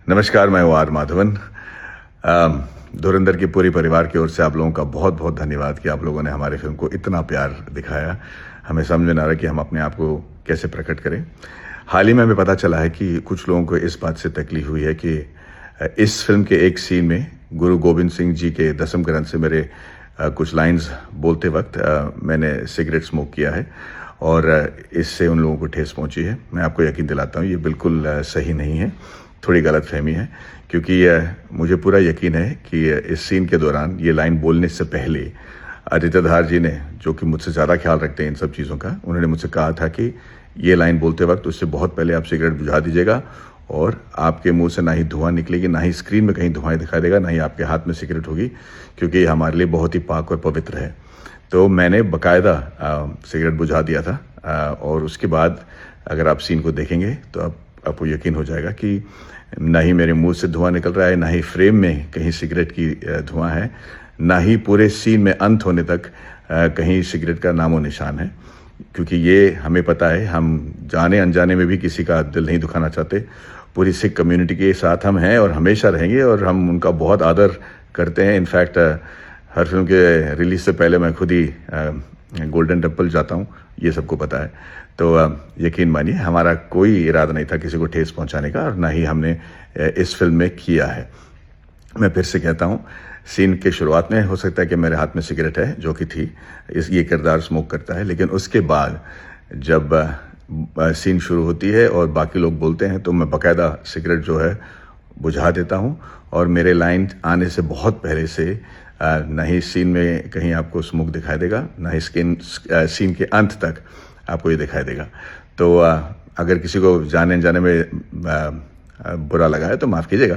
नमस्कार, मैं हूँ आर माधवन। धुरंधर की पूरी परिवार की ओर से आप लोगों का बहुत बहुत धन्यवाद कि आप लोगों ने हमारी फिल्म को इतना प्यार दिखाया। हमें समझ में ना रहा कि हम अपने आप को कैसे प्रकट करें। हाल ही में हमें पता चला है कि कुछ लोगों को इस बात से तकलीफ हुई है कि इस फिल्म के एक सीन में गुरु गोविंद सिंह जी के दसम ग्रंथ से मेरे कुछ लाइन्स बोलते वक्त मैंने सिगरेट स्मोक किया है और इससे उन लोगों को ठेस पहुंची है। मैं आपको यकीन दिलाता हूं ये बिल्कुल सही नहीं है, थोड़ी गलतफहमी है, क्योंकि मुझे पूरा यकीन है कि इस सीन के दौरान ये लाइन बोलने से पहले आदित्य धार जी ने, जो कि मुझसे ज़्यादा ख्याल रखते हैं इन सब चीज़ों का, उन्होंने मुझसे कहा था कि ये लाइन बोलते वक्त उससे बहुत पहले आप सिगरेट बुझा दीजिएगा और आपके मुंह से ना ही धुआं निकलेगी, ना ही स्क्रीन में कहीं धुआं दिखाई देगा, ना ही आपके हाथ में सिगरेट होगी, क्योंकि ये हमारे लिए बहुत ही पाक और पवित्र है। तो मैंने बाकायदा सिगरेट बुझा दिया था और उसके बाद अगर आप सीन को देखेंगे तो आपको यकीन हो जाएगा कि ना ही मेरे मुंह से धुआं निकल रहा है, ना ही फ्रेम में कहीं सिगरेट की धुआं है, ना ही पूरे सीन में अंत होने तक कहीं सिगरेट का नामो निशान है, क्योंकि ये हमें पता है, हम जाने अनजाने में भी किसी का दिल नहीं दुखाना चाहते। पूरी सिख कम्युनिटी के साथ हम हैं और हमेशा रहेंगे और हम उनका बहुत आदर करते हैं। इनफैक्ट हर फिल्म के रिलीज से पहले मैं खुद ही गोल्डन टेम्पल जाता हूँ, ये सबको पता है। तो यकीन मानिए हमारा कोई इरादा नहीं था किसी को ठेस पहुंचाने का और ना ही हमने इस फिल्म में किया है। मैं फिर से कहता हूँ, सीन के शुरुआत में हो सकता है कि मेरे हाथ में सिगरेट है, जो कि थी, ये किरदार स्मोक करता है, लेकिन उसके बाद जब सीन शुरू होती है और बाकी लोग बोलते हैं तो मैं बाकायदा सिगरेट जो है बुझा देता हूँ और मेरे लाइन आने से बहुत पहले से ना ही सीन में कहीं आपको स्मोक दिखाई देगा, ना ही सीन के अंत तक आपको ये दिखाई देगा। तो अगर किसी को जाने अनजाने में बुरा लगा है तो माफ़ कीजिएगा,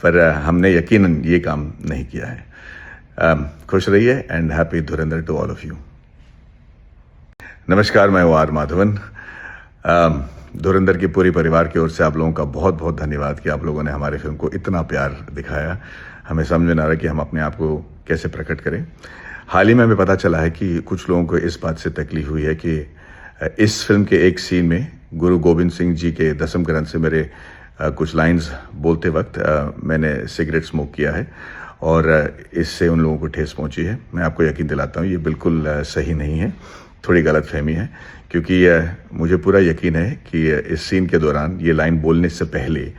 पर हमने यकीनन ये काम नहीं किया है। खुश रहिए and happy Dhurandhar to all of you. नमस्कार, मैं हूँ आर माधवन। धुरंधर की पूरी परिवार की ओर से आप लोगों का बहुत बहुत धन्यवाद कि आप लोगों ने हमारी फिल्म को इतना प्यार दिखाया। हमें समझ में ना रहा कि हम अपने आप को कैसे प्रकट करें। हाल ही में हमें पता चला है कि कुछ लोगों को इस बात से तकलीफ हुई है कि इस फिल्म के एक सीन में गुरु गोविंद सिंह जी के दसम ग्रंथ से मेरे कुछ लाइन्स बोलते वक्त मैंने सिगरेट स्मोक किया है और इससे उन लोगों को ठेस पहुंची है। मैं आपको यकीन दिलाता हूँ ये बिल्कुल सही नहीं है, थोड़ी गलतफहमी है, क्योंकि मुझे पूरा यकीन है कि इस सीन के दौरान ये लाइन बोलने से पहले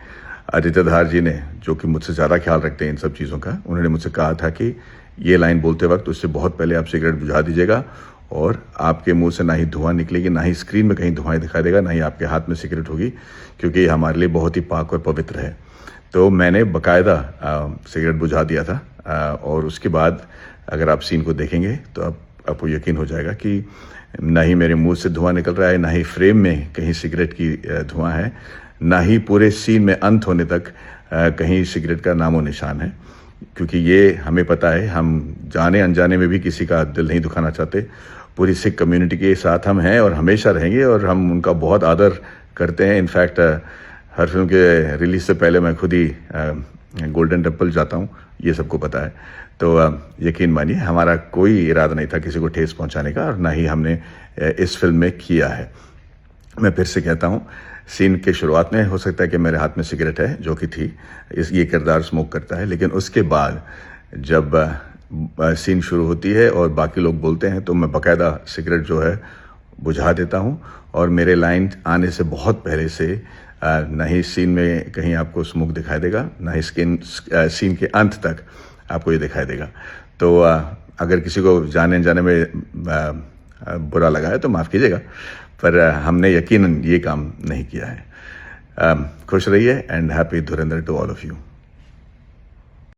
आदित्य धार जी ने, जो कि मुझसे ज़्यादा ख्याल रखते हैं इन सब चीज़ों का, उन्होंने मुझसे कहा था कि ये लाइन बोलते वक्त उससे बहुत पहले आप सिगरेट बुझा दीजिएगा और आपके मुंह से ना ही धुआं निकलेगी, ना ही स्क्रीन में कहीं धुआं दिखाई देगा, ना ही आपके हाथ में सिगरेट होगी, क्योंकि ये हमारे लिए बहुत ही पाक और पवित्र है। तो मैंने बाकायदा सिगरेट बुझा दिया था और उसके बाद अगर आप सीन को देखेंगे तो आपको यकीन हो जाएगा कि ना ही मेरे मुंह से धुआं निकल रहा है, ना ही फ्रेम में कहीं सिगरेट की धुआं है, ना ही पूरे सीन में अंत होने तक कहीं सिगरेट का नामो निशान है, क्योंकि ये हमें पता है, हम जाने अनजाने में भी किसी का दिल नहीं दुखाना चाहते। पूरी सिख कम्युनिटी के साथ हम हैं और हमेशा रहेंगे और हम उनका बहुत आदर करते हैं। इनफैक्ट हर फिल्म के रिलीज से पहले मैं खुद ही गोल्डन टेम्पल जाता हूँ, ये सबको पता है। तो यकीन मानिए हमारा कोई इरादा नहीं था किसी को ठेस पहुंचाने का और ना ही हमने इस फिल्म में किया है। मैं फिर से कहता हूँ, सीन के शुरुआत में हो सकता है कि मेरे हाथ में सिगरेट है, जो कि थी, ये किरदार स्मोक करता है, लेकिन उसके बाद जब सीन शुरू होती है और बाकी लोग बोलते हैं तो मैं बाकायदा सिगरेट जो है बुझा देता हूँ और मेरे लाइन आने से बहुत पहले से ना ही सीन में कहीं आपको स्मोक दिखाई देगा, ना ही सीन के अंत तक आपको ये दिखाई देगा। तो अगर किसी को जाने अनजाने में बुरा लगा है तो माफ़ कीजिएगा, पर हमने यकीनन ये काम नहीं किया है। खुश रहिए and happy Dhurandhar to all of you.